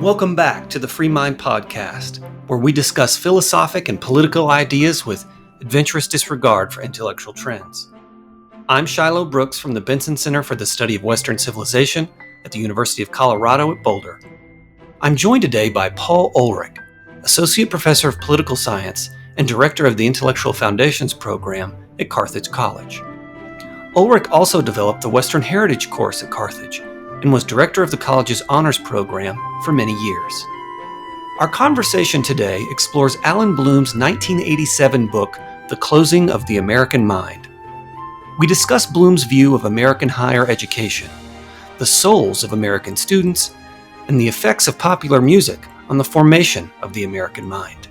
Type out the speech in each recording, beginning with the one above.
Welcome back to the Free Mind Podcast, where we discuss philosophic and political ideas with adventurous disregard for intellectual trends. I'm Shiloh Brooks from the Benson Center for the Study of Western Civilization at the University of Colorado at Boulder. I'm joined today by Paul Ulrich, Associate Professor of Political Science and Director of the Intellectual Foundations Program at Carthage College. Ulrich also developed the Western Heritage course at Carthage and was director of the college's honors program for many years. Our conversation today explores Allan Bloom's 1987 book, The Closing of the American Mind. We discuss Bloom's view of American higher education, the souls of American students, and the effects of popular music on the formation of the American mind.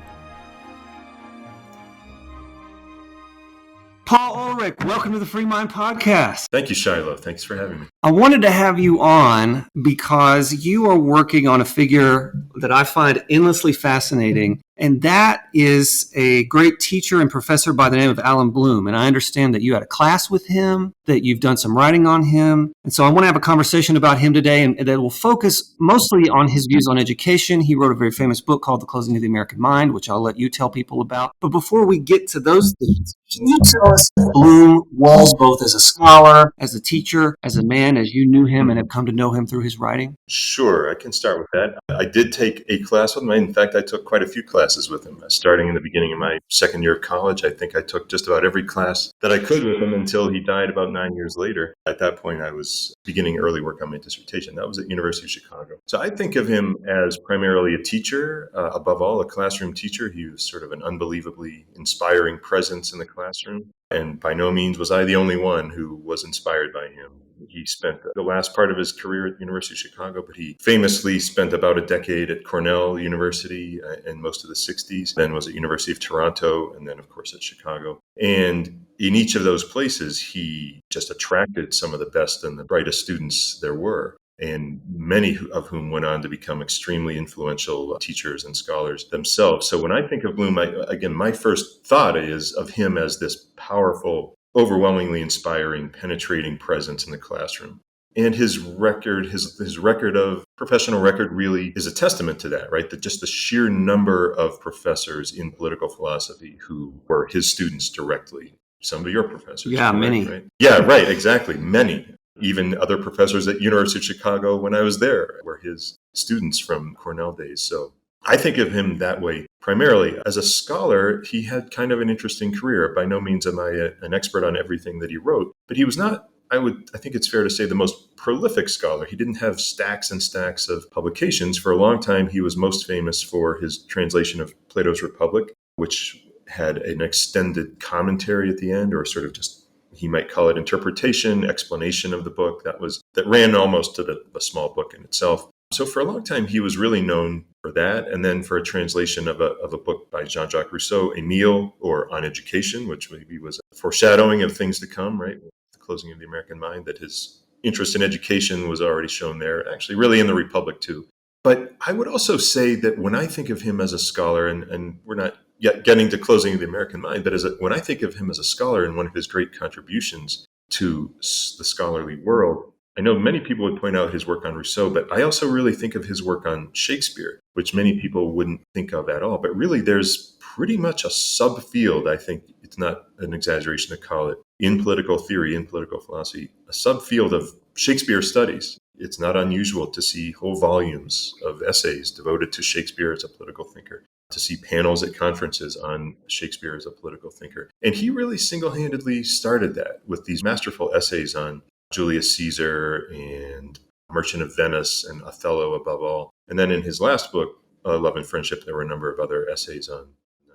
Paul Ulrich, welcome to the Free Mind Podcast. Thank you, Shiloh. Thanks for having me. I wanted to have you on because you are working on a figure that I find endlessly fascinating, and that is a great teacher and professor by the name of Allan Bloom. And I understand that you had a class with him, that you've done some writing on him. And so I want to have a conversation about him today, and that will focus mostly on his views on education. He wrote a very famous book called The Closing of the American Mind, which I'll let you tell people about. But before we get to those things, can you tell us Bloom was both as a scholar, as a teacher, as a man, as you knew him and have come to know him through his writing? Sure, I can start with that. I did take a class with him. In fact, I took quite a few classes with him. Starting in the beginning of my second year of college, I think I took just about every class that I could with him until he died about 9 years later. At that point, I was beginning early work on my dissertation. That was at University of Chicago. So I think of him as primarily a teacher, above all, a classroom teacher. He was sort of an unbelievably inspiring presence in the classroom. And by no means was I the only one who was inspired by him. He spent the last part of his career at the University of Chicago, but he famously spent about a decade at Cornell University in most of the 60s, then was at University of Toronto, and then, of course, at Chicago. And in each of those places, he just attracted some of the best and the brightest students there were, and many of whom went on to become extremely influential teachers and scholars themselves. So when I think of Bloom, my first thought is of him as this powerful, overwhelmingly inspiring, penetrating presence in the classroom. And his record, his record of professional record really is a testament to that, right? That just the sheer number of professors in political philosophy who were his students directly. Some of your professors. Yeah, correct, many. Right? Yeah, right, exactly. Many. Even other professors at University of Chicago when I was there were his students from Cornell days. So I think of him that way. Primarily, as a scholar, he had kind of an interesting career. By no means am I an expert on everything that he wrote, but he was not, I think it's fair to say, the most prolific scholar. He didn't have stacks and stacks of publications. For a long time, he was most famous for his translation of Plato's Republic, which had an extended commentary at the end, or sort of just, he might call it interpretation, explanation of the book that ran almost to the small book in itself. So for a long time, he was really known for that, and then for a translation of a book by Jean-Jacques Rousseau, Emile, or On Education, which maybe was a foreshadowing of things to come, right? The Closing of the American Mind, that his interest in education was already shown there, actually really in the Republic too. But I would also say that when I think of him as a scholar, and we're not yet getting to Closing of the American Mind, but when I think of him as a scholar and one of his great contributions to the scholarly world, I know many people would point out his work on Rousseau, but I also really think of his work on Shakespeare, which many people wouldn't think of at all. But really, there's pretty much a subfield, I think it's not an exaggeration to call it, in political theory, in political philosophy, a subfield of Shakespeare studies. It's not unusual to see whole volumes of essays devoted to Shakespeare as a political thinker, to see panels at conferences on Shakespeare as a political thinker. And he really single-handedly started that with these masterful essays on Julius Caesar and Merchant of Venice and Othello above all. And then in his last book, Love and Friendship, there were a number of other essays on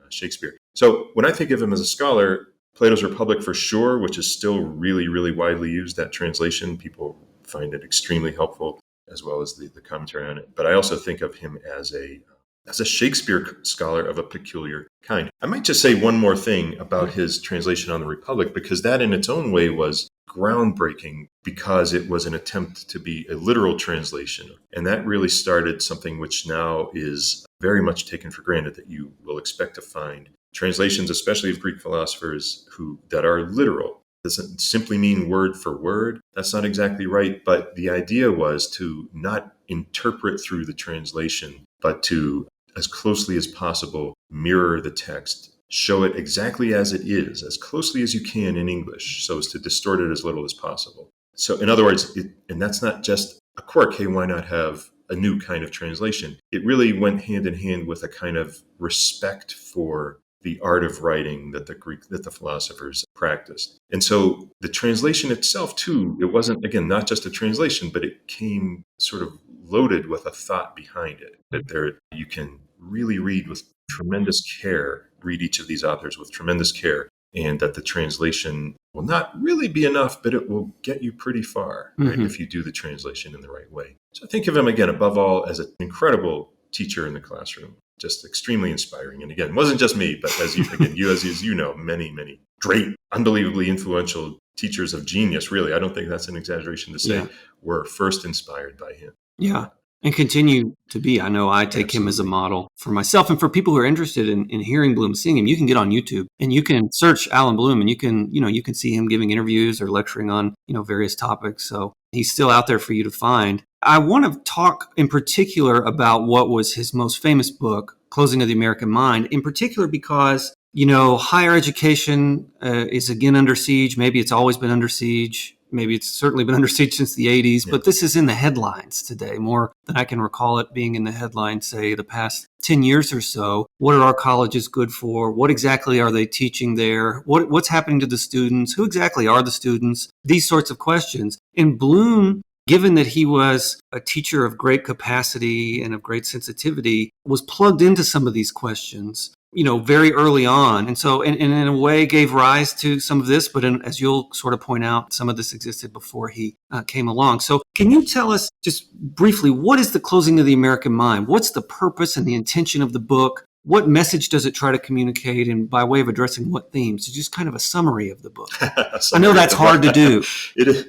Shakespeare. So when I think of him as a scholar, Plato's Republic for sure, which is still really, really widely used, that translation, people find it extremely helpful, as well as the commentary on it. But I also think of him as a Shakespeare scholar of a peculiar kind. I might just say one more thing about his translation on the Republic, because that in its own way was groundbreaking, because it was an attempt to be a literal translation. And that really started something which now is very much taken for granted, that you will expect to find translations, especially of Greek philosophers, that are literal. Doesn't simply mean word for word. That's not exactly right. But the idea was to not interpret through the translation, but to, as closely as possible, mirror the text, show it exactly as it is, as closely as you can in English, so as to distort it as little as possible. So in other words, and that's not just a quirk, hey, why not have a new kind of translation? It really went hand in hand with a kind of respect for the art of writing that the philosophers practiced. And so the translation itself too, it wasn't, again, not just a translation, but it came sort of loaded with a thought behind it, that there you can really read with tremendous care, read each of these authors with tremendous care, and that the translation will not really be enough, but it will get you pretty far, right, if you do the translation in the right way. So I think of him, again, above all, as an incredible teacher in the classroom, just extremely inspiring. And again, it wasn't just me, but as you know, many, many great, unbelievably influential teachers of genius, really, I don't think that's an exaggeration to say, were first inspired by him. Yeah. And continue to be. I know I take him as a model for myself, and for people who are interested in hearing Bloom, seeing him. You can get on YouTube and you can search Allan Bloom, and you can see him giving interviews or lecturing on, various topics. So he's still out there for you to find. I want to talk in particular about what was his most famous book, Closing of the American Mind, in particular because, higher education is again under siege. Maybe it's always been under siege. Maybe it's certainly been under siege since the 80s, but this is in the headlines today, more than I can recall it being in the headlines, say, the past 10 years or so. What are our colleges good for? What exactly are they teaching there? What's happening to the students? Who exactly are the students? These sorts of questions. And Bloom, given that he was a teacher of great capacity and of great sensitivity, was plugged into some of these questions, very early on. And so, and in a way gave rise to some of this, but as you'll sort of point out, some of this existed before he came along. So can you tell us just briefly, what is the Closing of the American Mind? What's the purpose and the intention of the book? What message does it try to communicate, and by way of addressing what themes? It's just kind of a summary of the book. I know that's hard to do.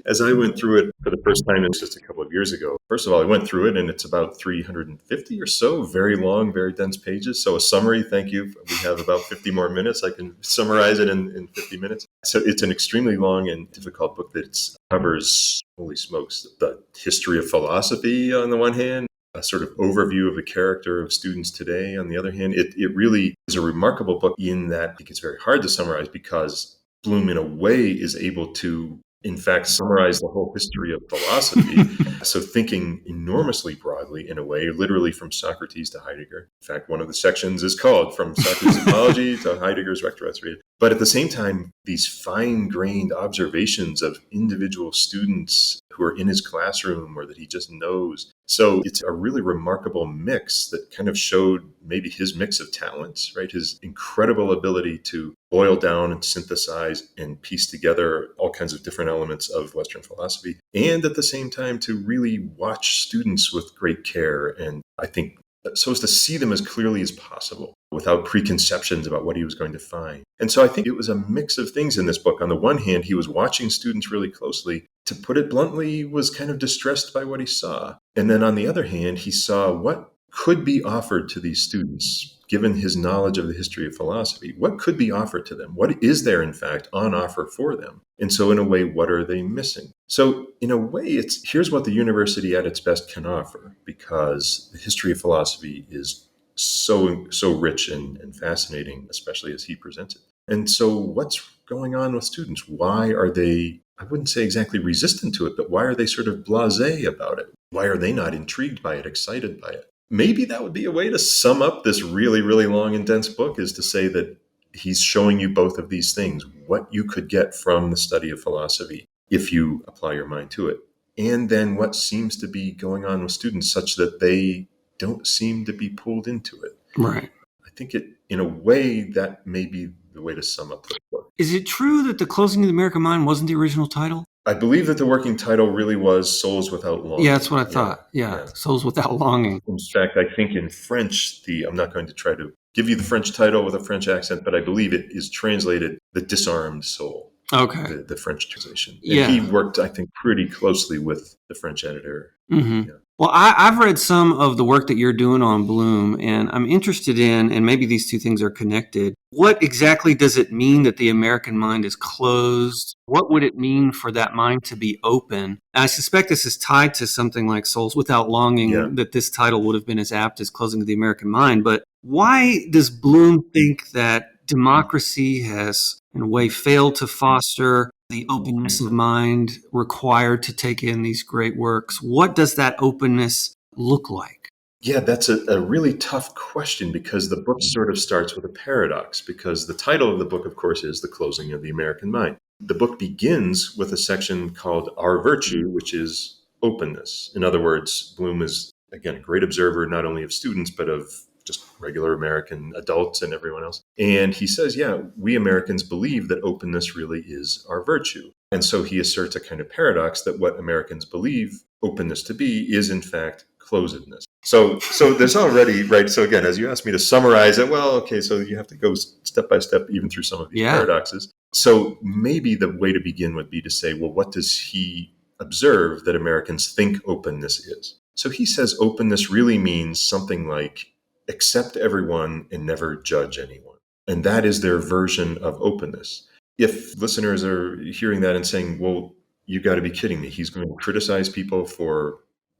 As I went through it for the first time, it's just a couple of years ago. First of all, I went through it, and it's about 350 or so, very long, very dense pages. So a summary, thank you. We have about 50 more minutes. I can summarize it in 50 minutes. So it's an extremely long and difficult book that covers, holy smokes, the history of philosophy on the one hand, a sort of overview of the character of students today. On the other hand, it really is a remarkable book in that I think it's very hard to summarize, because Bloom, in a way, is able to, in fact, summarize the whole history of philosophy. So thinking enormously broadly, in a way, literally from Socrates to Heidegger. In fact, one of the sections is called From Socrates' Apology to Heidegger's Rectorate. But at the same time, these fine-grained observations of individual students who are in his classroom or that he just knows. So it's a really remarkable mix that kind of showed maybe his mix of talents, right? His incredible ability to boil down and synthesize and piece together all kinds of different elements of Western philosophy, and at the same time to really watch students with great care. And I think so as to see them as clearly as possible without preconceptions about what he was going to find. And so I think it was a mix of things in this book. On the one hand, he was watching students really closely. To put it bluntly, he was kind of distressed by what he saw. And then on the other hand, he saw what could be offered to these students, given his knowledge of the history of philosophy. What could be offered to them? What is there, in fact, on offer for them? And so in a way, what are they missing? So in a way, here's what the university at its best can offer, because the history of philosophy is so rich and fascinating, especially as he presents it. And so what's going on with students? Why are they, I wouldn't say exactly resistant to it, but why are they sort of blasé about it? Why are they not intrigued by it, excited by it? Maybe that would be a way to sum up this really, really long and dense book, is to say that he's showing you both of these things, what you could get from the study of philosophy if you apply your mind to it, and then what seems to be going on with students such that they don't seem to be pulled into it. Right. I think in a way, that may be the way to sum up the book. Is it true that The Closing of the American Mind wasn't the original title? I believe that the working title really was Souls Without Longing. Yeah, that's what I thought. Yeah. Souls Without Longing. In fact, I think in French, I'm not going to try to give you the French title with a French accent, but I believe it is translated The Disarmed Soul. Okay. The French translation. And he worked, I think, pretty closely with the French editor. Mm-hmm. Yeah. Well, I've read some of the work that you're doing on Bloom, and I'm interested in, and maybe these two things are connected. What exactly does it mean that the American mind is closed? What would it mean for that mind to be open? And I suspect this is tied to something like Souls Without Yeah. Longing, that this title would have been as apt as Closing of the American Mind. But why does Bloom think that democracy has, in a way, failed to foster the openness of mind required to take in these great works? What does that openness look like? Yeah, that's a really tough question because the book sort of starts with a paradox because the title of the book, of course, is The Closing of the American Mind. The book begins with a section called Our Virtue, which is openness. In other words, Bloom is, again, a great observer not only of students, but of just regular American adults and everyone else. And he says, yeah, we Americans believe that openness really is our virtue. And so he asserts a kind of paradox that what Americans believe openness to be is, in fact, closedness. So there's already, right? So again, as you asked me to summarize it, well, okay, so you have to go step by step even through some of these paradoxes. So maybe the way to begin would be to say, well, what does he observe that Americans think openness is? So he says openness really means something like accept everyone and never judge anyone. And that is their version of openness. If listeners are hearing that and saying, well, you got to be kidding me, he's going to criticize people for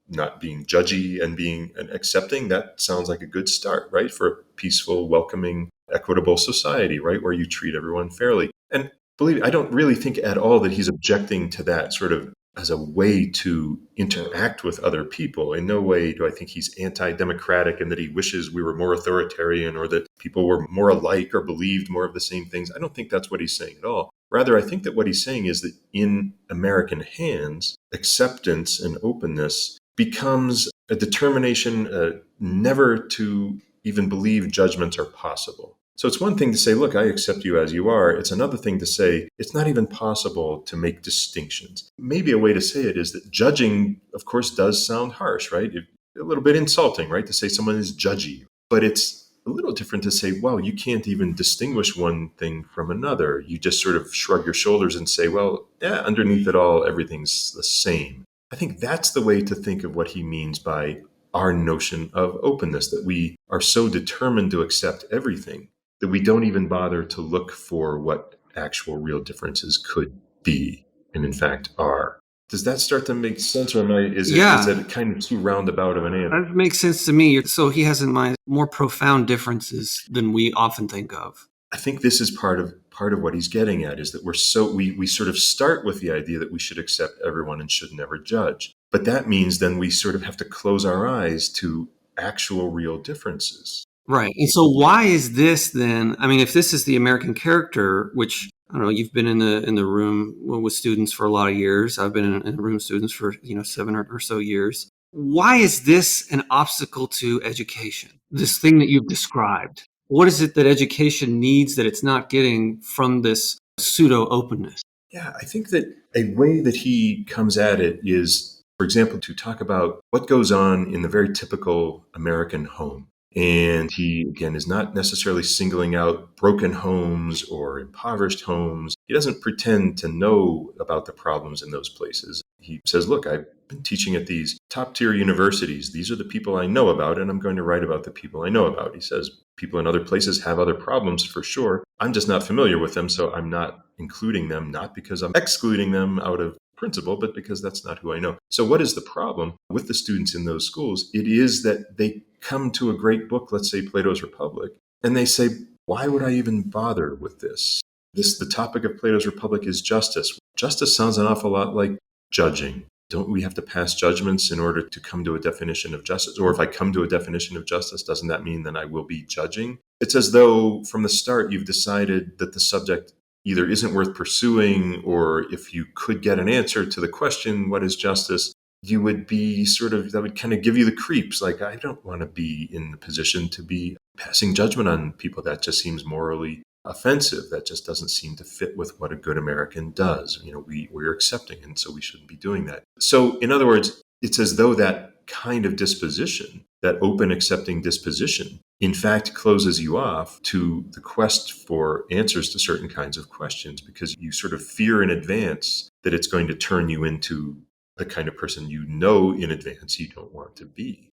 not being judgy and being accepting, that sounds like a good start, right? For a peaceful, welcoming, equitable society, right? Where you treat everyone fairly. And believe me, I don't really think at all that he's objecting to that sort of as a way to interact with other people. In no way do I think he's anti-democratic and that he wishes we were more authoritarian or that people were more alike or believed more of the same things. I don't think that's what he's saying at all. Rather, I think that what he's saying is that in American hands, acceptance and openness becomes a determination never to even believe judgments are possible. So it's one thing to say, look, I accept you as you are. It's another thing to say, it's not even possible to make distinctions. Maybe a way to say it is that judging, of course, does sound harsh, right? A little bit insulting, right? To say someone is judgy. But it's a little different to say, well, you can't even distinguish one thing from another. You just sort of shrug your shoulders and say, well, yeah, underneath it all, everything's the same. I think that's the way to think of what he means by our notion of openness, that we are so determined to accept everything that we don't even bother to look for what actual real differences could be and in fact are. Does that start to make sense, or is it kind of too roundabout of an answer? That makes sense to me. So he has in mind more profound differences than we often think of. I think this is part of what he's getting at, is that we sort of start with the idea that we should accept everyone and should never judge. But that means then we sort of have to close our eyes to actual real differences. Right. And so why is this then? I mean, if this is the American character, which I don't know, you've been in the room with students for a lot of years. I've been in the room with students for 7 or so years. Why is this an obstacle to education? This thing that you've described. What is it that education needs that it's not getting from this pseudo openness? Yeah, I think that a way that he comes at it is, for example, to talk about what goes on in the very typical American home. And he, again, is not necessarily singling out broken homes or impoverished homes. He doesn't pretend to know about the problems in those places. He says, look, I've been teaching at these top tier universities. These are the people I know about, and I'm going to write about the people I know about. He says, people in other places have other problems for sure. I'm just not familiar with them, so I'm not including them, not because I'm excluding them out of principle, but because that's not who I know. So what is the problem with the students in those schools? It is that they come to a great book, let's say Plato's Republic, and they say, why would I even bother with this? The topic of Plato's Republic is justice. Justice sounds an awful lot like judging. Don't we have to pass judgments in order to come to a definition of justice? Or if I come to a definition of justice, doesn't that mean that I will be judging? It's as though from the start you've decided that the subject either isn't worth pursuing, or if you could get an answer to the question, what is justice, you would be that would kind of give you the creeps. Like, I don't want to be in the position to be passing judgment on people. That just seems morally offensive. That just doesn't seem to fit with what a good American does. We're accepting, and so we shouldn't be doing that. So in other words, it's as though that kind of disposition, that open, accepting disposition, in fact, closes you off to the quest for answers to certain kinds of questions, because you sort of fear in advance that it's going to turn you into the kind of person you know in advance you don't want to be.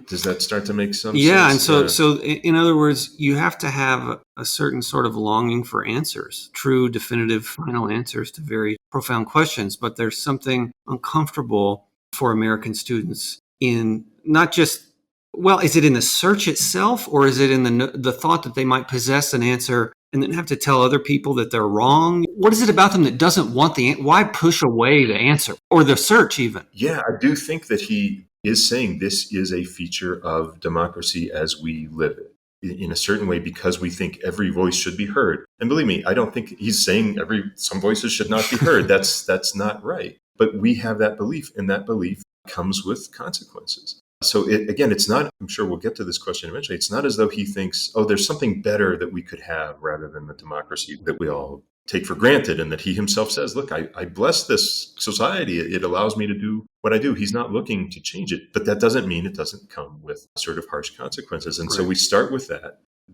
Does that start to make some sense? Yeah, and so in other words, you have to have a certain sort of longing for answers, true, definitive, final answers to very profound questions. But there's something uncomfortable for American students in not just, well, is it in the search itself, or is it in the thought that they might possess an answer and then have to tell other people that they're wrong? What is it about them that doesn't want why push away the answer or the search even? Yeah, I do think that he is saying this is a feature of democracy as we live it in a certain way, because we think every voice should be heard. And believe me, I don't think he's saying some voices should not be heard. That's not right. But we have that belief, and that belief comes with consequences. So it's not, I'm sure we'll get to this question eventually. It's not as though he thinks, oh, there's something better that we could have rather than the democracy that we all take for granted, and that he himself says, look, I bless this society. It allows me to do what I do. He's not looking to change it, but that doesn't mean it doesn't come with sort of harsh consequences. And so we start with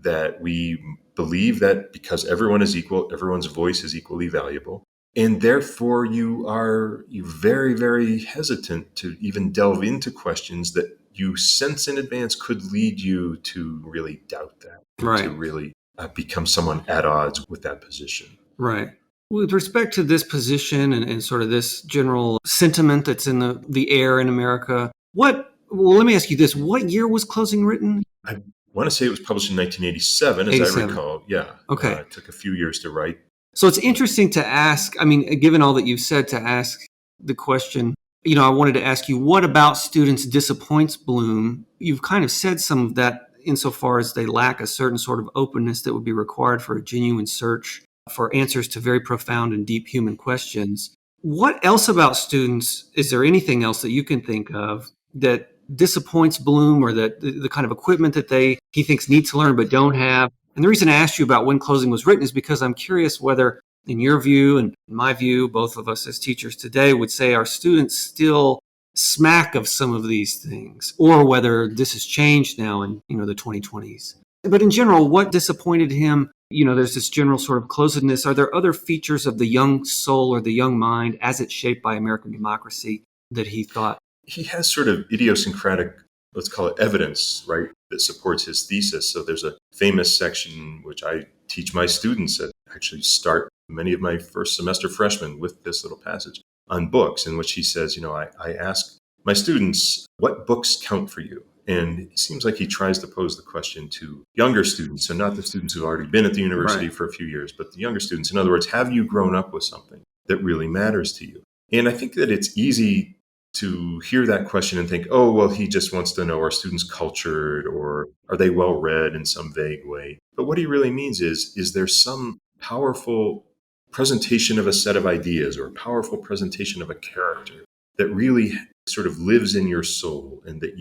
that we believe that because everyone is equal, everyone's voice is equally valuable. And therefore you're very, very hesitant to even delve into questions that you sense in advance could lead you to really doubt that, to really become someone at odds with that position. Right. With respect to this position and sort of this general sentiment that's in the air in America, well, let me ask you this. What year was Closing written? I want to say it was published in 1987, as I recall. Yeah. Okay. It took a few years to write. So it's interesting to ask, I mean, given all that you've said, to ask the question, I wanted to ask you, what about students disappoints Bloom? You've kind of said some of that insofar as they lack a certain sort of openness that would be required for a genuine search for answers to very profound and deep human questions. What else about students, is there anything else that you can think of that disappoints Bloom, or that the kind of equipment that he thinks need to learn but don't have? And the reason I asked you about when Closing was written is because I'm curious whether, in your view and in my view, both of us as teachers today would say our students still smack of some of these things, or whether this has changed now in the 2020s. But in general, what disappointed him? There's this general sort of closedness. Are there other features of the young soul or the young mind as it's shaped by American democracy that he thought? He has sort of idiosyncratic, let's call it evidence, right, that supports his thesis. So there's a famous section which I teach my students that actually start many of my first semester freshmen with this little passage on books, in which he says, I ask my students, what books count for you? And it seems like he tries to pose the question to younger students, so not the students who've already been at the university for a few years, but the younger students. In other words, have you grown up with something that really matters to you? And I think that it's easy to hear that question and think, oh, well, he just wants to know, are students cultured, or are they well read in some vague way? But what he really means is there some powerful presentation of a set of ideas, or a powerful presentation of a character that really sort of lives in your soul, and that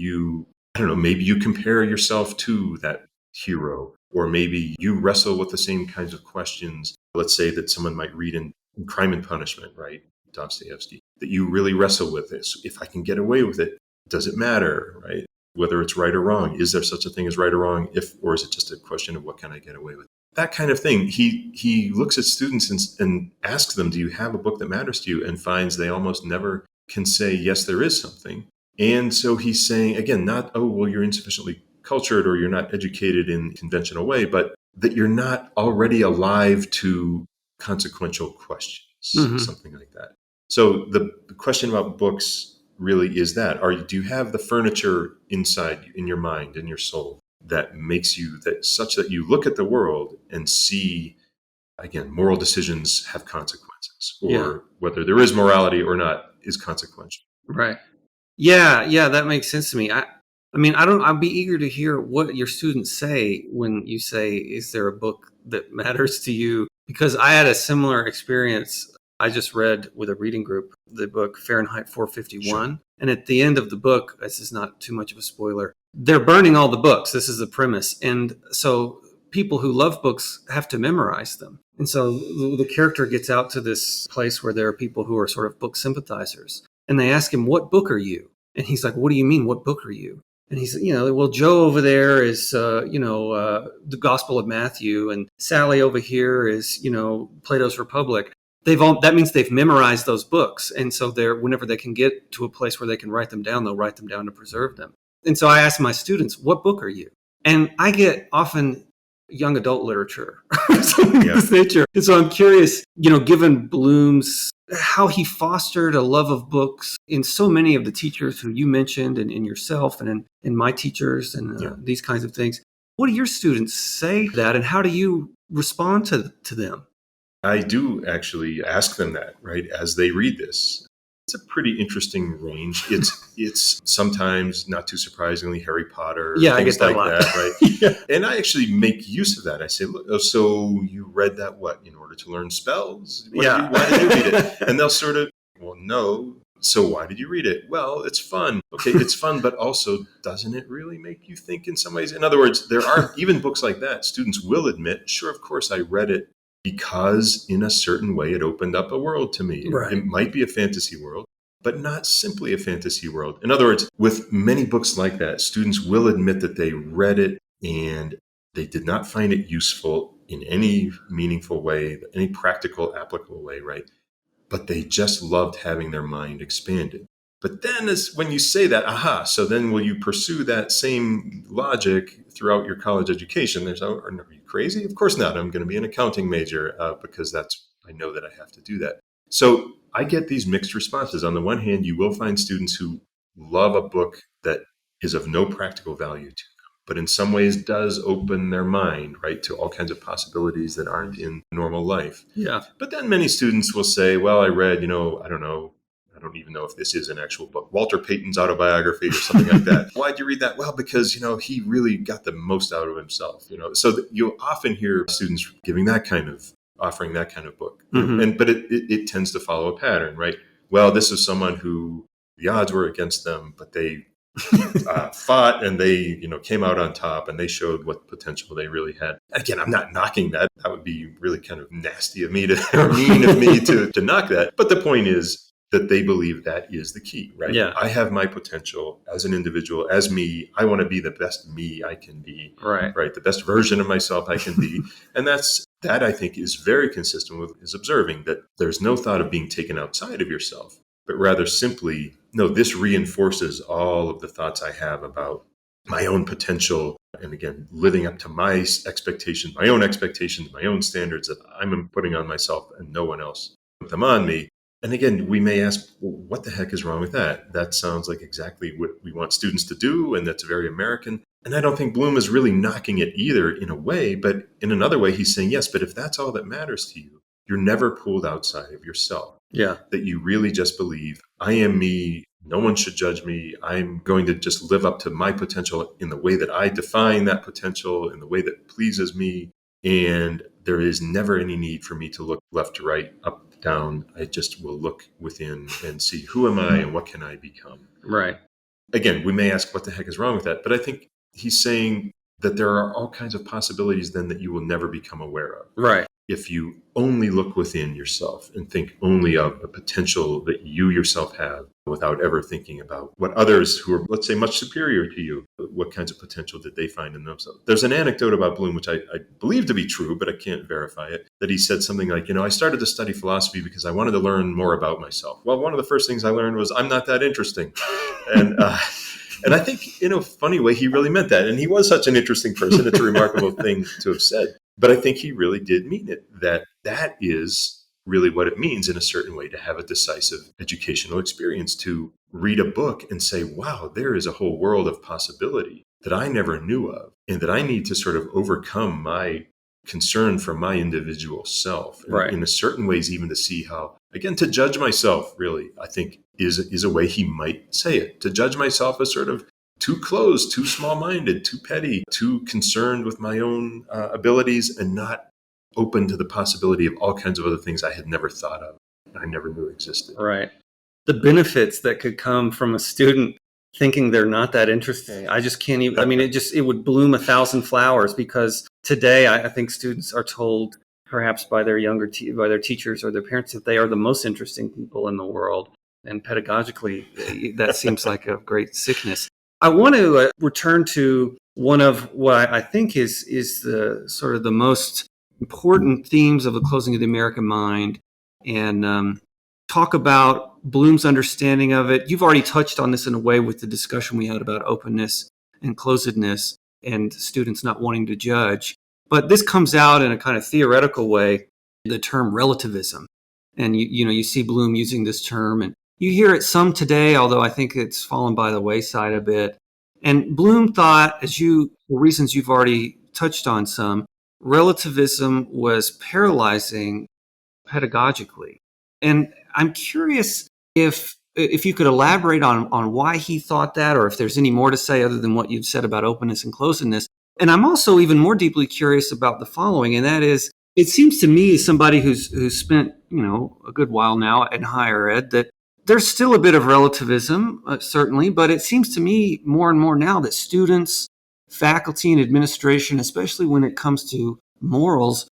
maybe you compare yourself to that hero, or maybe you wrestle with the same kinds of questions. Let's say that someone might read in Crime and Punishment, right? Dostoevsky, that you really wrestle with this. If I can get away with it, does it matter, right? Whether it's right or wrong. Is there such a thing as right or wrong? Or is it just a question of what can I get away with? That kind of thing. He looks at students and asks them, do you have a book that matters to you? And finds they almost never can say, yes, there is something. And so he's saying, again, not, oh, well, you're insufficiently cultured, or you're not educated in a conventional way, but that you're not already alive to consequential questions, something like that. So the question about books really is that, do you have the furniture inside in your mind, in your soul, that makes you such that you look at the world and see, again, moral decisions have consequences, or whether there is morality or not is consequential. Right. Yeah, that makes sense to me. I'll be eager to hear what your students say when you say, is there a book that matters to you? Because I had a similar experience. I just read with a reading group the book Fahrenheit 451. Sure. And at the end of the book, this is not too much of a spoiler, they're burning all the books. This is the premise. And so people who love books have to memorize them. And so the character gets out to this place where there are people who are sort of book sympathizers. And they ask him, what book are you? And he's like, what do you mean? What book are you? And he's, well, Joe over there is, the Gospel of Matthew, and Sally over here is, Plato's Republic. that means they've memorized those books. And so whenever they can get to a place where they can write them down, they'll write them down to preserve them. And so I ask my students, what book are you? And I get often young adult literature, something of this nature. And so I'm curious, given Bloom's, how he fostered a love of books in so many of the teachers who you mentioned, and in yourself, and in my teachers, and these kinds of things. What do your students say to that, and how do you respond to them? I do actually ask them that, right, as they read this. It's a pretty interesting range. It's sometimes, not too surprisingly, Harry Potter, things I get that like that, right? And I actually make use of that. I say, look, so you read that what, in order to learn spells? Why did you read it? And they'll sort of, well, no. So why did you read it? Well, it's fun. Okay, it's fun, but also, doesn't it really make you think in some ways? In other words, there are even books like that. Students will admit, sure, of course, I read it because in a certain way it opened up a world to me. Right. It might be a fantasy world, but not simply a fantasy world. In other words, with many books like that, students will admit that they read it and they did not find it useful in any meaningful way, any practical, applicable way, right? But they just loved having their mind expanded. But then when you say that, so then will you pursue that same logic throughout your college education? Are you crazy? Of course not. I'm going to be an accounting major because I know that I have to do that. So I get these mixed responses. On the one hand, you will find students who love a book that is of no practical value to them, but in some ways does open their mind, right, to all kinds of possibilities that aren't in normal life. Yeah. But then many students will say, well, I read, I don't even know if this is an actual book, Walter Payton's autobiography or something like that. Why'd you read that? Well, because, he really got the most out of himself, So you'll often hear students offering that kind of book. Mm-hmm. But it tends to follow a pattern, right? Well, this is someone who the odds were against them, but they fought and they, came out on top and they showed what potential they really had. Again, I'm not knocking that. That would be really kind of nasty of me or mean of me to knock that. But the point is, that they believe that is the key, right? Yeah. I have my potential as an individual, as me. I want to be the best me I can be, right? The best version of myself I can be. And that I think is very consistent with is observing that there's no thought of being taken outside of yourself, but rather simply, no, this reinforces all of the thoughts I have about my own potential. And again, living up to my expectations, my own standards that I'm putting on myself and no one else put them on me. And again, we may ask, well, what the heck is wrong with that? That sounds like exactly what we want students to do, and that's very American. And I don't think Bloom is really knocking it either in a way, but in another way, he's saying, yes, but if that's all that matters to you, you're never pulled outside of yourself. Yeah. That you really just believe, I am me, no one should judge me, I'm going to just live up to my potential in the way that I define that potential, in the way that pleases me, and there is never any need for me to look left to right, up, down. I just will look within and see who am I and what can I become. Right. Again, we may ask what the heck is wrong with that, but I think he's saying that there are all kinds of possibilities then that you will never become aware of. Right. If you only look within yourself and think only of the potential that you yourself have without ever thinking about what others who are, let's say, much superior to you, what kinds of potential did they find in themselves. There's an anecdote about Bloom, which I believe to be true, but I can't verify it, that he said something like, I started to study philosophy because I wanted to learn more about myself. Well, one of the first things I learned was I'm not that interesting. And I think, in a funny way, he really meant that. And he was such an interesting person. It's a remarkable thing to have said. But I think he really did mean it, that is really what it means in a certain way to have a decisive educational experience, to read a book and say, wow, there is a whole world of possibility that I never knew of, and that I need to sort of overcome my concern for my individual self. Right. In a certain ways, even to see how, again, to judge myself, really, I think is a way he might say it. To judge myself as sort of too closed, too small-minded, too petty, too concerned with my own abilities, and not open to the possibility of all kinds of other things I had never thought of, I never knew existed. Right. The benefits that could come from a student thinking they're not that interesting, I just can't even, it would bloom 1,000 flowers, because today I think students are told, perhaps by their by their teachers or their parents, that they are the most interesting people in the world. And pedagogically, that seems like a great sickness. I want to return to one of what I think is the sort of the most important themes of the closing of the American mind and talk about Bloom's understanding of it. You've already touched on this in a way with the discussion we had about openness and closedness and students not wanting to judge. But this comes out in a kind of theoretical way, the term relativism. And you see Bloom using this term, and you hear it some today, although I think it's fallen by the wayside a bit. And Bloom thought, for reasons you've already touched on some, relativism was paralyzing pedagogically. And I'm curious if you could elaborate on why he thought that, or if there's any more to say other than what you've said about openness and closedness. And I'm also even more deeply curious about the following, and that is, it seems to me, as somebody who's spent a good while now in higher ed, that there's still a bit of relativism, certainly, but it seems to me more and more now that students, faculty, and administration, especially when it comes to morals,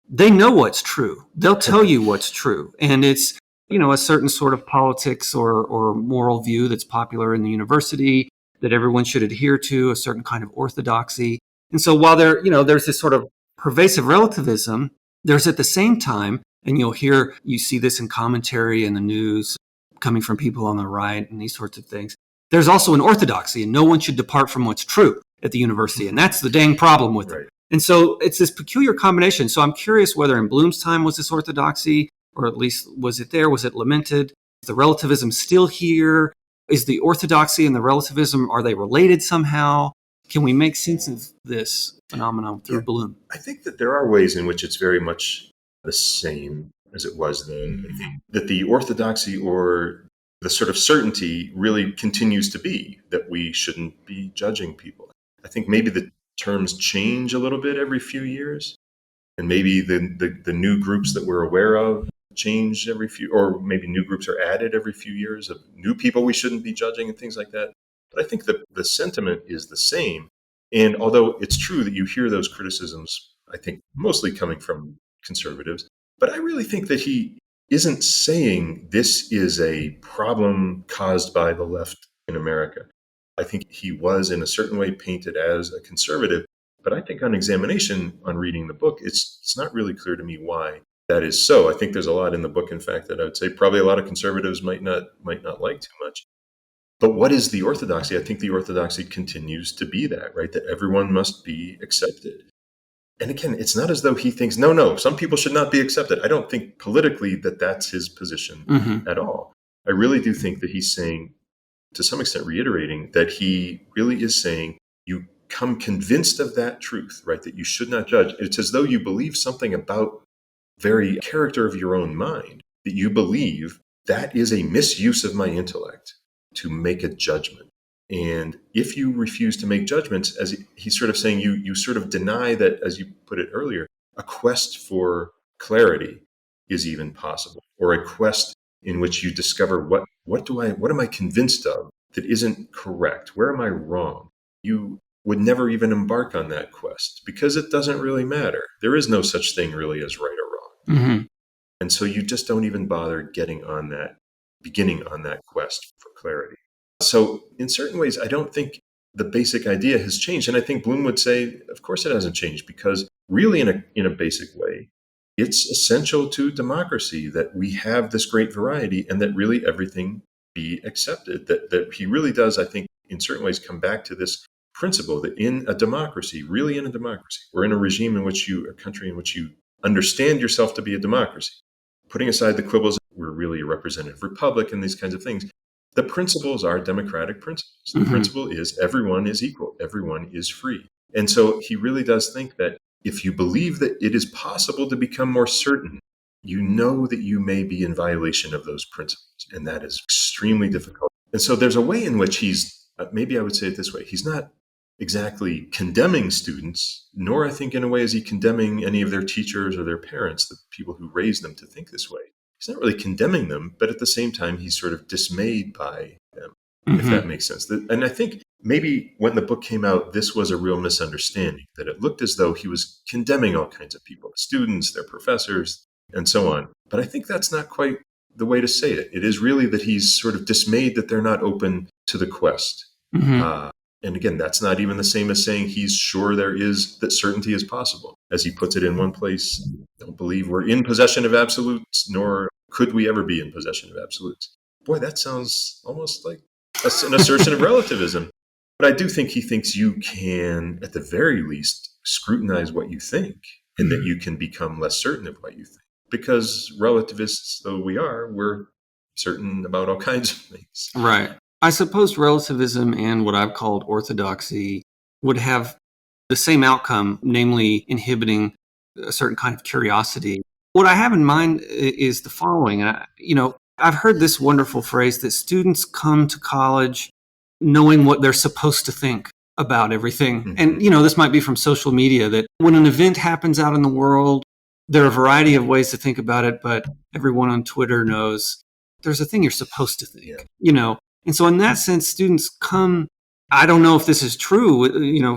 they know what's true. They'll tell you what's true. And it's, a certain sort of politics or moral view that's popular in the university that everyone should adhere to, a certain kind of orthodoxy. And so while there's this sort of pervasive relativism, there's at the same time, and you see this in commentary in the news coming from people on the right and these sorts of things, there's also an orthodoxy, and no one should depart from what's true at the university. And that's the dang problem with it. And so it's this peculiar combination. So I'm curious whether in Bloom's time was this orthodoxy, or at least was it there? Was it lamented? Is the relativism still here? Is the orthodoxy and the relativism, are they related somehow? Can we make sense of this phenomenon through Bloom? I think that there are ways in which it's very much the same as it was then. I think that the orthodoxy or the sort of certainty really continues to be that we shouldn't be judging people. I think maybe the terms change a little bit every few years, and maybe the new groups that we're aware of change or maybe new groups are added every few years of new people we shouldn't be judging and things like that. But I think that the sentiment is the same. And although it's true that you hear those criticisms, I think mostly coming from conservatives, but I really think that he isn't saying this is a problem caused by the left in America. I think he was in a certain way painted as a conservative, but I think on examination, on reading the book, it's not really clear to me why that is so. I think there's a lot in the book, in fact, that I would say probably a lot of conservatives might not like too much. But what is the orthodoxy? I think the orthodoxy continues to be that, right? That everyone must be accepted. And again, it's not as though he thinks, no, some people should not be accepted. I don't think politically that's his position at all. I really do think that he's saying, to some extent reiterating, that he really is saying, you come convinced of that truth, right? That you should not judge. It's as though you believe something about very character of your own mind, that you believe that is a misuse of my intellect to make a judgment. And if you refuse to make judgments, as he's sort of saying, you sort of deny that, as you put it earlier, a quest for clarity is even possible, or a quest in which you discover what am I convinced of that isn't correct? Where am I wrong? You would never even embark on that quest because it doesn't really matter. There is no such thing really as right or wrong. And so you just don't even bother beginning on that quest for clarity. So in certain ways, I don't think the basic idea has changed. And I think Bloom would say, of course it hasn't changed, because really in a basic way, it's essential to democracy that we have this great variety and that really everything be accepted. That he really does, I think, in certain ways come back to this principle that in a democracy, or in a country in which you understand yourself to be a democracy, putting aside the quibbles, we're really a representative republic and these kinds of things. The principles are democratic principles. The principle is everyone is equal. Everyone is free. And so he really does think that if you believe that it is possible to become more certain, you know that you may be in violation of those principles. And that is extremely difficult. And so there's a way in which maybe I would say it this way, he's not exactly condemning students, nor I think in a way is he condemning any of their teachers or their parents, the people who raised them to think this way. He's not really condemning them, but at the same time, he's sort of dismayed by them, if that makes sense. And I think maybe when the book came out, this was a real misunderstanding, that it looked as though he was condemning all kinds of people, students, their professors, and so on. But I think that's not quite the way to say it. It is really that he's sort of dismayed that they're not open to the quest. And again, that's not even the same as saying he's sure that certainty is possible. As he puts it in one place, don't believe we're in possession of absolutes, nor Could we ever be in possession of absolutes? Boy, that sounds almost like an assertion of relativism. But I do think he thinks you can, at the very least, scrutinize what you think, and that you can become less certain of what you think. Because relativists though we are, we're certain about all kinds of things. Right. I suppose relativism and what I've called orthodoxy would have the same outcome, namely inhibiting a certain kind of curiosity. What I have in mind is the following. I've heard this wonderful phrase that students come to college knowing what they're supposed to think about everything. Mm-hmm. And, this might be from social media, that when an event happens out in the world, there are a variety of ways to think about it, but everyone on Twitter knows there's a thing you're supposed to think, And so in that sense, students come, I don't know if this is true,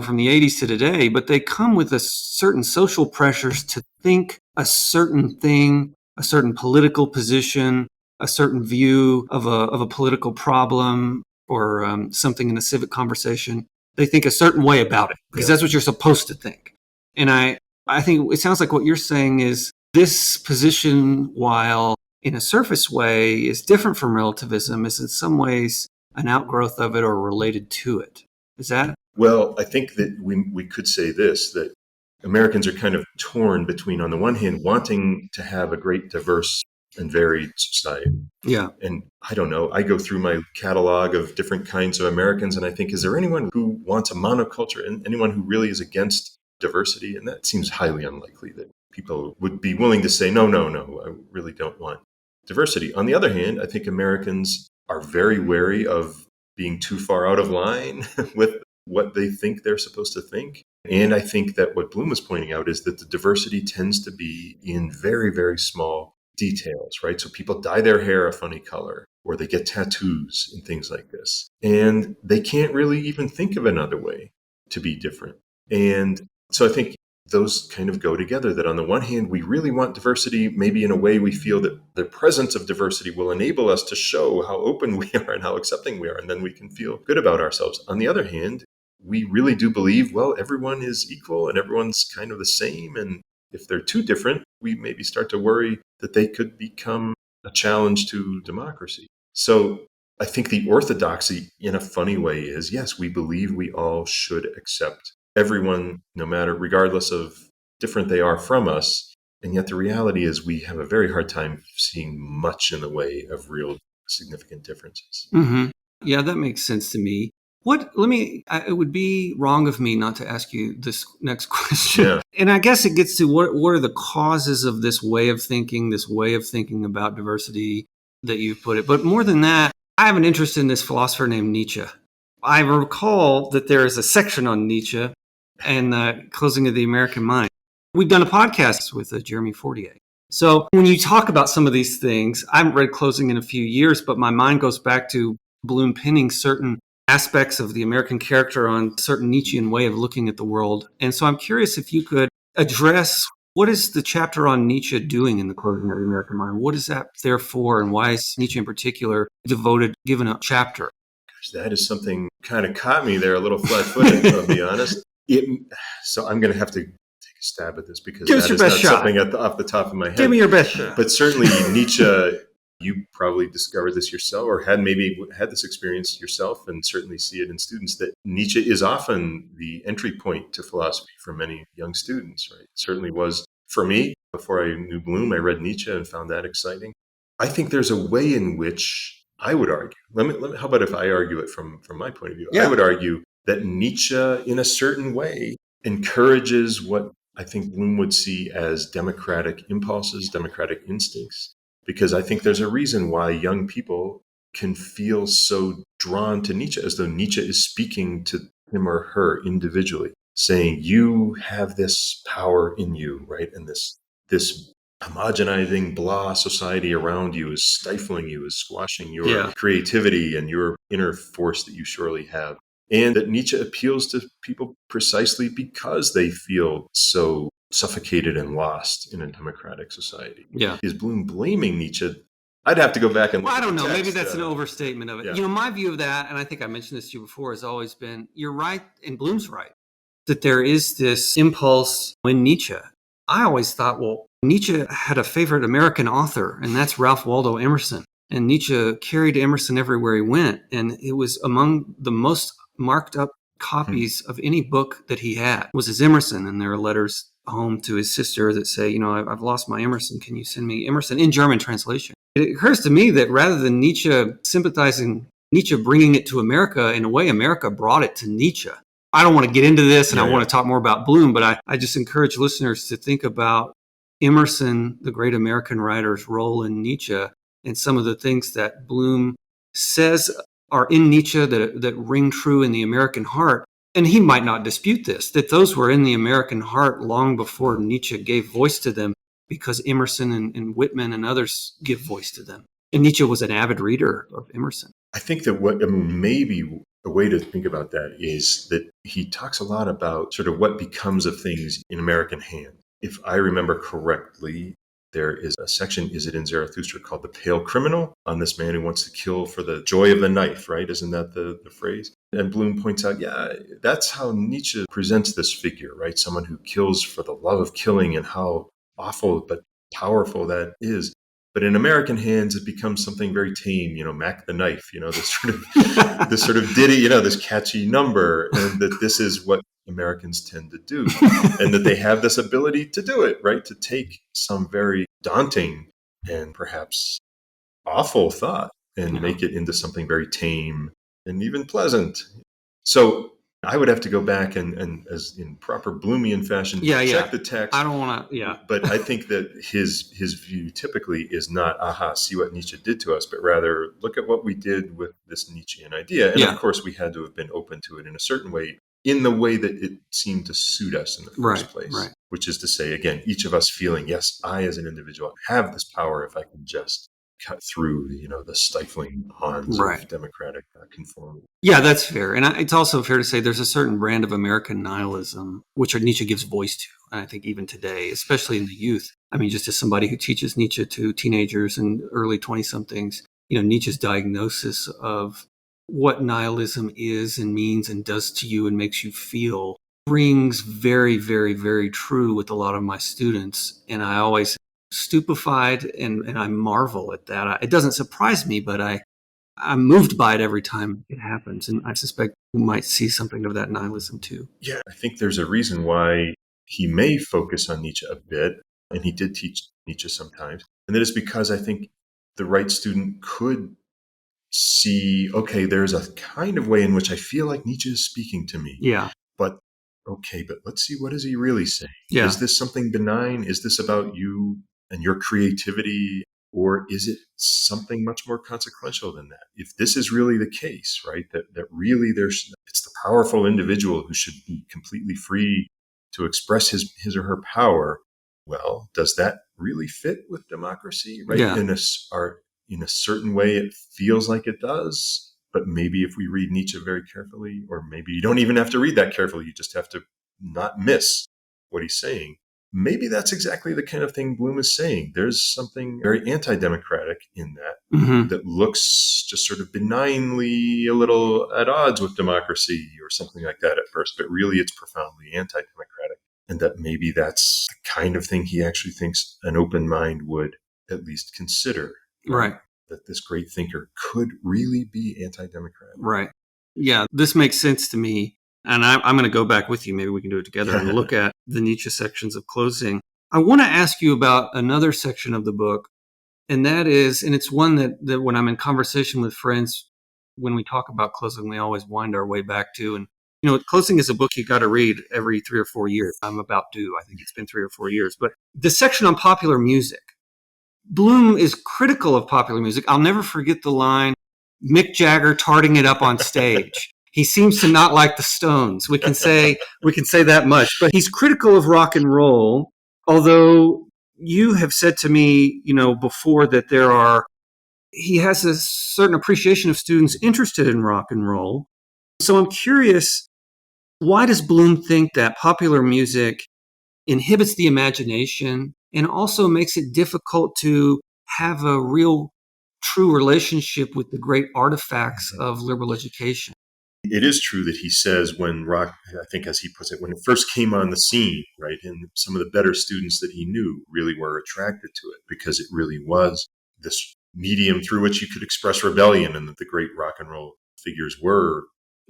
from the 80s to today, but they come with a certain social pressures to think a certain thing, a certain political position, a certain view of a political problem or something in a civic conversation. They think a certain way about it because that's what you're supposed to think. And I think it sounds like what you're saying is this position, while in a surface way is different from relativism, is in some ways an outgrowth of it or related to it. Is that? Well, I think that we could say this, that Americans are kind of torn between, on the one hand, wanting to have a great, diverse and varied society. Yeah. And I don't know, I go through my catalog of different kinds of Americans and I think, is there anyone who wants a monoculture and anyone who really is against diversity? And that seems highly unlikely that people would be willing to say, no, I really don't want diversity. On the other hand, I think Americans are very wary of being too far out of line with what they think they're supposed to think. And I think that what Bloom was pointing out is that the diversity tends to be in very, very small details, right? So people dye their hair a funny color, or they get tattoos and things like this. And they can't really even think of another way to be different. And so I think those kind of go together, that on the one hand, we really want diversity. Maybe in a way we feel that the presence of diversity will enable us to show how open we are and how accepting we are. And then we can feel good about ourselves. On the other hand, we really do believe, well, everyone is equal and everyone's kind of the same. And if they're too different, we maybe start to worry that they could become a challenge to democracy. So I think the orthodoxy in a funny way is, yes, we believe we all should accept everyone, no matter, regardless of different they are from us. And yet the reality is we have a very hard time seeing much in the way of real significant differences. Mm-hmm. Yeah, that makes sense to me. It would be wrong of me not to ask you this next question. Yeah. And I guess it gets to what are the causes of this way of thinking about diversity that you've put it. But more than that, I have an interest in this philosopher named Nietzsche. I recall that there is a section on Nietzsche and the Closing of the American Mind. We've done a podcast with Jeremy Fortier. So when you talk about some of these things, I haven't read Closing in a few years, but my mind goes back to Bloom pinning certain aspects of the American character on certain Nietzschean way of looking at the world. And so I'm curious if you could address, what is the chapter on Nietzsche doing in the Closing of the American Mind? What is that there for, and why is Nietzsche in particular given a chapter? That is something kind of caught me there a little flat-footed, I'll be honest. So I'm going to have to take a stab at this because that is not something off the top of my head. Give me your best shot. But certainly Nietzsche, you probably discovered this yourself or had this experience yourself, and certainly see it in students, that Nietzsche is often the entry point to philosophy for many young students, right? It certainly was for me. Before I knew Bloom, I read Nietzsche and found that exciting. I think there's a way in which I would argue, how about if I argue it from my point of view? Yeah. I would argue that Nietzsche, in a certain way, encourages what I think Bloom would see as democratic impulses, democratic instincts, because I think there's a reason why young people can feel so drawn to Nietzsche, as though Nietzsche is speaking to him or her individually, saying, you have this power in you, right? And this homogenizing blah society around you is stifling you, is squashing your creativity and your inner force that you surely have. And that Nietzsche appeals to people precisely because they feel so suffocated and lost in a democratic society. Yeah. Is Bloom blaming Nietzsche? I'd have to go back and look I don't at the know. text. Maybe that's an overstatement of it. Yeah. My view of that, and I think I mentioned this to you before, has always been, you're right, and Bloom's right, that there is this impulse in Nietzsche. I always thought, well, Nietzsche had a favorite American author, and that's Ralph Waldo Emerson. And Nietzsche carried Emerson everywhere he went, and it was among the most marked up copies of any book that he had was his Emerson. And there are letters home to his sister that say, I've lost my Emerson. Can you send me Emerson in German translation? It occurs to me that rather than Nietzsche sympathizing, Nietzsche bringing it to America, in a way, America brought it to Nietzsche. I don't want to get into this, and I want to talk more about Bloom, but I just encourage listeners to think about Emerson, the great American writer's role in Nietzsche, and some of the things that Bloom says are in Nietzsche that ring true in the American heart. And he might not dispute this, that those were in the American heart long before Nietzsche gave voice to them, because Emerson and Whitman and others give voice to them. And Nietzsche was an avid reader of Emerson. I think that maybe a way to think about that is that he talks a lot about sort of what becomes of things in American hands. If I remember correctly, there is a section, is it in Zarathustra, called The Pale Criminal, on this man who wants to kill for the joy of the knife, right? Isn't that the phrase? And Bloom points out, that's how Nietzsche presents this figure, right? Someone who kills for the love of killing, and how awful but powerful that is. But in American hands, it becomes something very tame, Mac the Knife, this sort of ditty, this catchy number, and that this is what Americans tend to do, and that they have this ability to do it, right? To take some very daunting and perhaps awful thought and make it into something very tame and even pleasant. So I would have to go back and as in proper Bloomian fashion, check the text. I don't want to, But I think that his view typically is not, see what Nietzsche did to us, but rather look at what we did with this Nietzschean idea. And of course, we had to have been open to it in a certain way, in the way that it seemed to suit us in the first place. Right. Which is to say, again, each of us feeling, yes, I as an individual have this power if I can just cut through, the stifling bonds of democratic conformity. Yeah, that's fair. And it's also fair to say there's a certain brand of American nihilism, which Nietzsche gives voice to. And I think even today, especially in the youth, just as somebody who teaches Nietzsche to teenagers and early 20-somethings, Nietzsche's diagnosis of what nihilism is and means and does to you and makes you feel rings very, very, very true with a lot of my students. And I always stupefied and I marvel at that. It doesn't surprise me, but I'm moved by it every time it happens. And I suspect we might see something of that nihilism too. Yeah, I think there's a reason why he may focus on Nietzsche a bit, and he did teach Nietzsche sometimes. And that is because I think the right student could see, okay, there's a kind of way in which I feel like Nietzsche is speaking to me. Yeah. But let's see, what is he really saying? Yeah. Is this something benign? Is this about you and your creativity? Or is it something much more consequential than that? If this is really the case, right, that really it's the powerful individual who should be completely free to express his or her power, well, does that really fit with democracy, right? Yeah. In a certain way, it feels like it does. But maybe if we read Nietzsche very carefully, or maybe you don't even have to read that carefully, you just have to not miss what he's saying. Maybe that's exactly the kind of thing Bloom is saying. There's something very anti-democratic in that, that looks just sort of benignly a little at odds with democracy or something like that at first, but really it's profoundly anti-democratic. And that maybe that's the kind of thing he actually thinks an open mind would at least consider. Right. That this great thinker could really be anti-democratic. Right. Yeah, this makes sense to me. And I'm going to go back with you. Maybe we can do it together and look at the Nietzsche sections of closing. I want to ask you about another section of the book. And that is, and it's one that when I'm in conversation with friends, when we talk about closing, we always wind our way back to. And, closing is a book you got to read every 3 or 4 years. I'm about due. I think it's been 3 or 4 years. But the section on popular music, Bloom is critical of popular music. I'll never forget the line, Mick Jagger tarting it up on stage. He seems to not like the Stones. We can say that much. But he's critical of rock and roll, although you have said to me, before that he has a certain appreciation of students interested in rock and roll. So I'm curious, why does Bloom think that popular music inhibits the imagination and also makes it difficult to have a real, true relationship with the great artifacts of liberal education? It is true that he says when rock, I think as he puts it, when it first came on the scene, right, and some of the better students that he knew really were attracted to it because it really was this medium through which you could express rebellion, and that the great rock and roll figures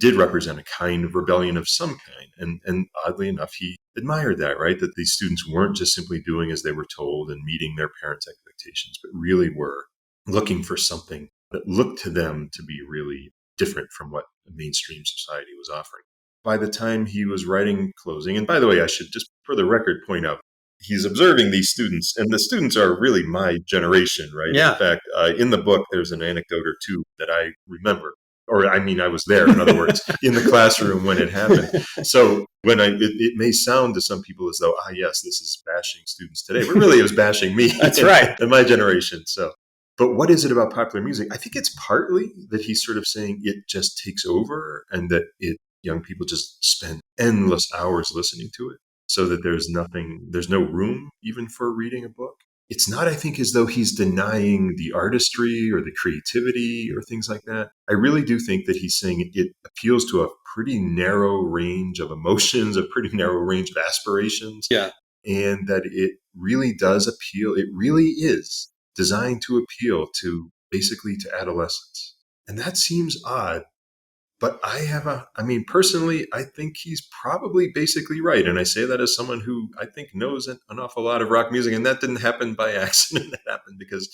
did represent a kind of rebellion of some kind. And oddly enough, he admired that, right, that these students weren't just simply doing as they were told and meeting their parents' expectations, but really were looking for something that looked to them to be really different from what the mainstream society was offering. By the time he was writing closing, and by the way, I should just for the record point out, he's observing these students, and the students are really my generation, right? Yeah. In fact, in the book, there's an anecdote or two that I remember. Or, I mean, I was there, in other words, in the classroom when it happened. So when it may sound to some people as though, yes, this is bashing students today, but really it was bashing me. That's right. In my generation. So, but what is it about popular music? I think it's partly that he's sort of saying it just takes over, and that young people just spend endless hours listening to it, so that there's no room even for reading a book. It's not, I think, as though he's denying the artistry or the creativity or things like that. I really do think that he's saying it appeals to a pretty narrow range of emotions, a pretty narrow range of aspirations. Yeah. And that it really does appeal. It really is designed to appeal to basically to adolescence. And that seems odd. But personally, I think he's probably basically right. And I say that as someone who I think knows an awful lot of rock music. And that didn't happen by accident. That happened because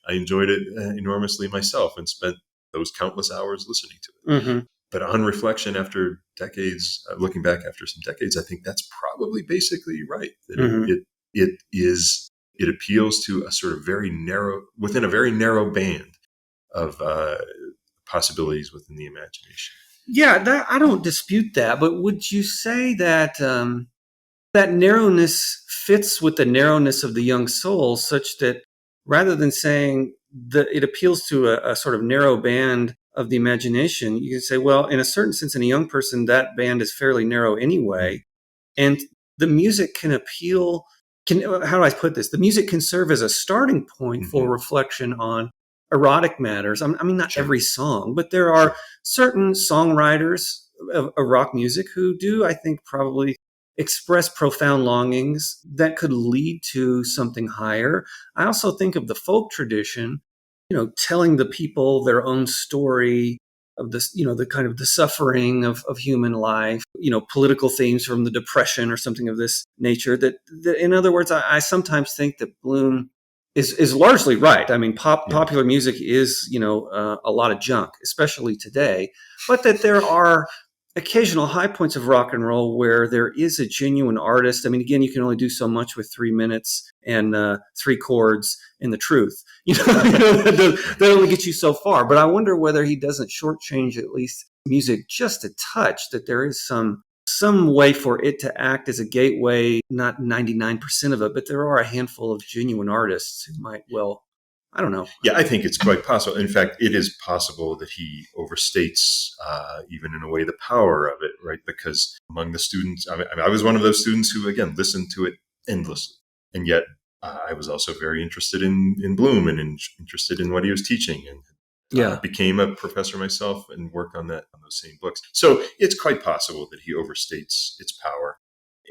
I enjoyed it enormously myself and spent those countless hours listening to it. Mm-hmm. But on reflection, after decades, looking back after some decades, I think that's probably basically right. That Mm-hmm. it appeals to a sort of within a very narrow band of possibilities within the imagination. Yeah, I don't dispute that. But would you say that that narrowness fits with the narrowness of the young soul, such that rather than saying that it appeals to a sort of narrow band of the imagination, you can say, well, in a certain sense, in a young person, that band is fairly narrow anyway. And the music can appeal. How do I put this? The music can serve as a starting point for reflection on erotic matters. I mean, not every song, but there are certain songwriters of rock music who do, I think, probably express profound longings that could lead to something higher. I also think of the folk tradition, telling the people their own story of this, the kind of the suffering of human life, political themes from the Depression or something of this nature. That in other words, I sometimes think that Bloom is largely right. I mean, popular music is, a lot of junk, especially today, but that there are occasional high points of rock and roll where there is a genuine artist. I mean, again, you can only do so much with 3 minutes and 3 chords and the truth. That only gets you so far. But I wonder whether he doesn't shortchange at least music just a touch, that there is some way for it to act as a gateway, not 99% of it, but there are a handful of genuine artists who might, I don't know. Yeah, I think it's quite possible. In fact, it is possible that he overstates, even in a way, the power of it, right? Because among the students, I was one of those students who, again, listened to it endlessly. And yet I was also very interested in Bloom and interested in what he was teaching, and became a professor myself and worked on those same books. So it's quite possible that he overstates its power.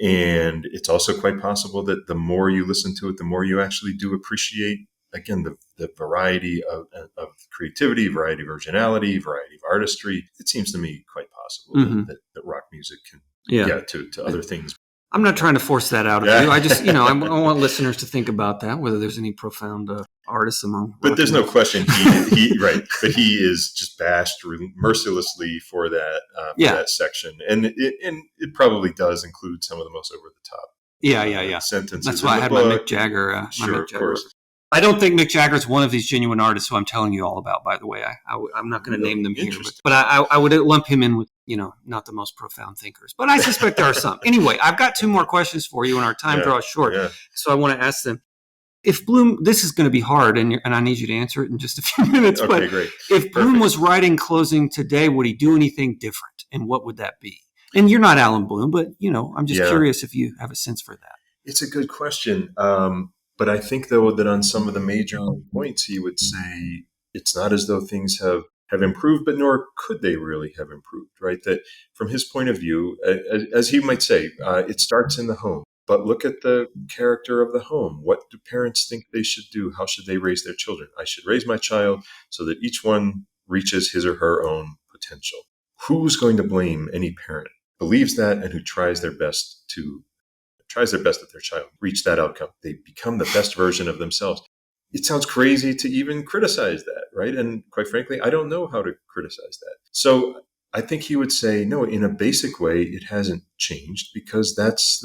And it's also quite possible that the more you listen to it, the more you actually do appreciate, again, the variety of creativity, variety of originality, variety of artistry. It seems to me quite possible that rock music can get to other things. I'm not trying to force that out of you. I just, I want listeners to think about that, whether there's any profound artists among. But there's no question he right. But he is just bashed mercilessly for that that section, and it probably does include some of the most over the top sentences. That's why I had my Mick Jagger. Sure, of course. I don't think Mick Jagger is one of these genuine artists who I'm telling you all about, by the way. I'm not going to name them here, but I would lump him in with, not the most profound thinkers. But I suspect there are some. Anyway, I've got 2 more questions for you, and our time draws short. Yeah. So I want to ask them. If Bloom, this is going to be hard, and I need you to answer it in just a few minutes. Okay, great. If Bloom was writing closing today, would he do anything different? And what would that be? And you're not Allan Bloom, but, I'm just curious if you have a sense for that. It's a good question. But I think, though, that on some of the major points, he would say it's not as though things have have improved, but nor could they really have improved, right? That from his point of view, as he might say, it starts in the home. But look at the character of the home. What do parents think they should do? How should they raise their children? I should raise my child so that each one reaches his or her own potential. Who's going to blame any parent who believes that and who tries their best that their child reach that outcome? They become the best version of themselves. It sounds crazy to even criticize that, right? And quite frankly, I don't know how to criticize that. So I think he would say, no, in a basic way, it hasn't changed because that's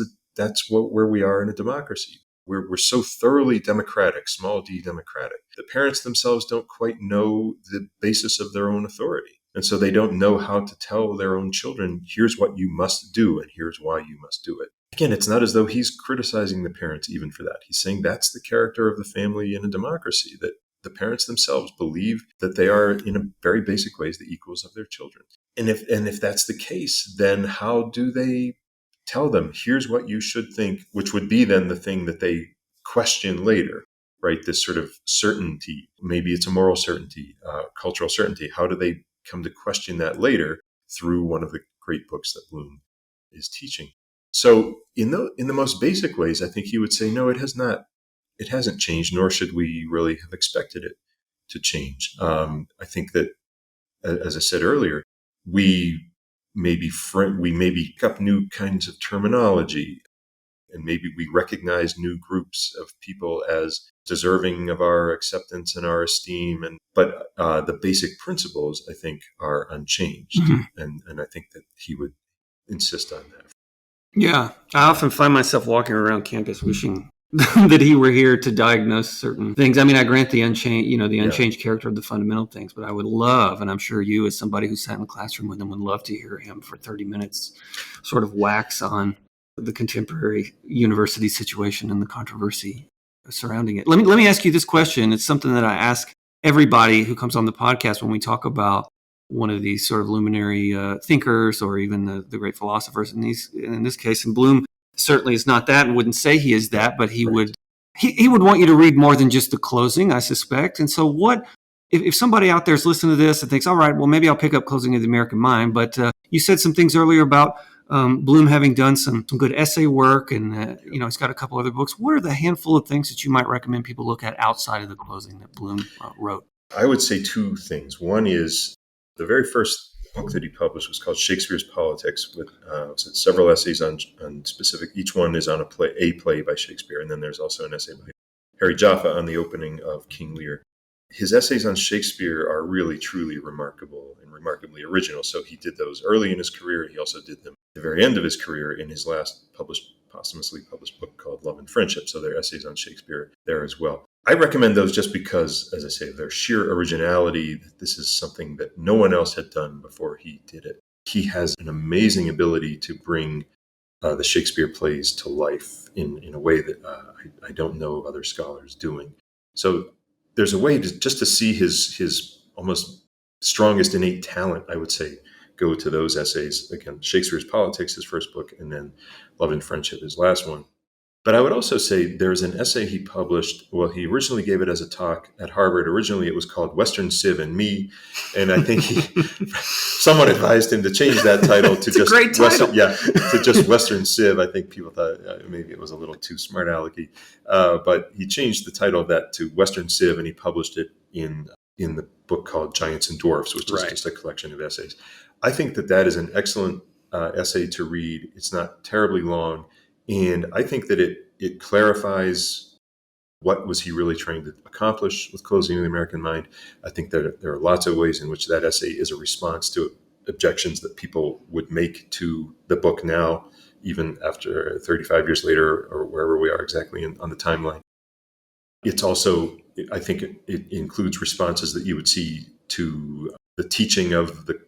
where we are in a democracy. We're so thoroughly democratic, small d democratic. The parents themselves don't quite know the basis of their own authority. And so they don't know how to tell their own children, here's what you must do and here's why you must do it. Again, it's not as though he's criticizing the parents even for that. He's saying that's the character of the family in a democracy, that the parents themselves believe that they are, in a very basic ways, the equals of their children. And if that's the case, then how do they tell them, here's what you should think, which would be then the thing that they question later, right? This sort of certainty, maybe it's a moral certainty, cultural certainty. How do they come to question that later through one of the great books that Bloom is teaching? So in the most basic ways, I think he would say, no, it hasn't changed, nor should we really have expected it to change. I think that, as I said earlier, we maybe pick up new kinds of terminology, and maybe we recognize new groups of people as deserving of our acceptance and our esteem. But the basic principles, I think, are unchanged. Mm-hmm. And I think that he would insist on that. Yeah, I often find myself walking around campus wishing that he were here to diagnose certain things. I mean, I grant the unchanged character of the fundamental things, but I would love, and I'm sure you as somebody who sat in the classroom with him would love to hear him for 30 minutes sort of wax on the contemporary university situation and the controversy surrounding it. Let me ask you this question. It's something that I ask everybody who comes on the podcast when we talk about one of these sort of luminary thinkers or even the great philosophers in this case. And Bloom certainly is not that and wouldn't say he is that, but he would want you to read more than just the closing, I suspect. And so what if somebody out there is listening to this and thinks, all right, well, maybe I'll pick up Closing of the American Mind, but you said some things earlier about Bloom having done some good essay work and he's got a couple other books. What are the handful of things that you might recommend people look at outside of the closing that Bloom wrote? I would say two things. One is the very first book that he published was called Shakespeare's Politics, with several essays on specific. Each one is on a play by Shakespeare, and then there's also an essay by Harry Jaffa on the opening of King Lear. His essays on Shakespeare are really, truly remarkable and remarkably original. So he did those early in his career. He also did them at the very end of his career in his last posthumously published book called Love and Friendship. So there are essays on Shakespeare there as well. I recommend those just because, as I say, their sheer originality, this is something that no one else had done before he did it. He has an amazing ability to bring the Shakespeare plays to life in a way that I don't know of other scholars doing. So there's a way to see his almost strongest innate talent, I would say, go to those essays. Again, Shakespeare's Politics, his first book, and then Love and Friendship, his last one. But I would also say there's an essay he published. Well, he originally gave it as a talk at Harvard. Originally, it was called Western Civ and Me. And I think someone advised him to change that title to just great title. To just Western Civ. I think people thought maybe it was a little too smart alecky. But he changed the title of that to Western Civ, and he published it in the book called Giants and Dwarfs, which is just a collection of essays. I think that is an excellent essay to read. It's not terribly long. And I think that it clarifies what was he really trying to accomplish with Closing of the American Mind. I think that there are lots of ways in which that essay is a response to objections that people would make to the book now, even after 35 years later or wherever we are exactly on the timeline. It's also, I think it includes responses that you would see to the teaching of the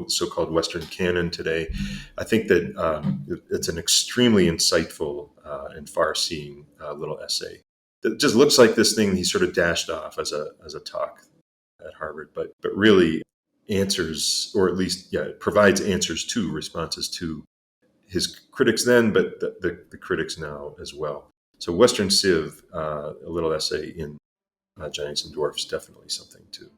so-called Western canon today. I think that it's an extremely insightful and far-seeing little essay that just looks like this thing he sort of dashed off as a talk at Harvard, but really answers, or at least provides responses to his critics then, but the critics now as well. So Western Civ, a little essay in Giants and Dwarfs, definitely something to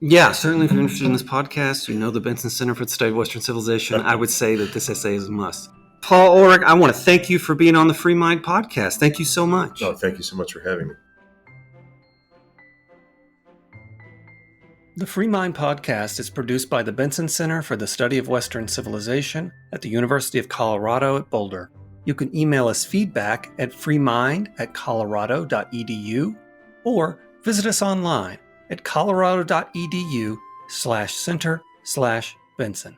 Yeah, certainly if you're interested in this podcast, you know the Benson Center for the Study of Western Civilization, I would say that this essay is a must. Paul Ulrich, I want to thank you for being on the Free Mind podcast. Thank you so much. Oh, thank you so much for having me. The Free Mind podcast is produced by the Benson Center for the Study of Western Civilization at the University of Colorado at Boulder. You can email us feedback at freemind@colorado.edu or visit us online at colorado.edu/center/Benson.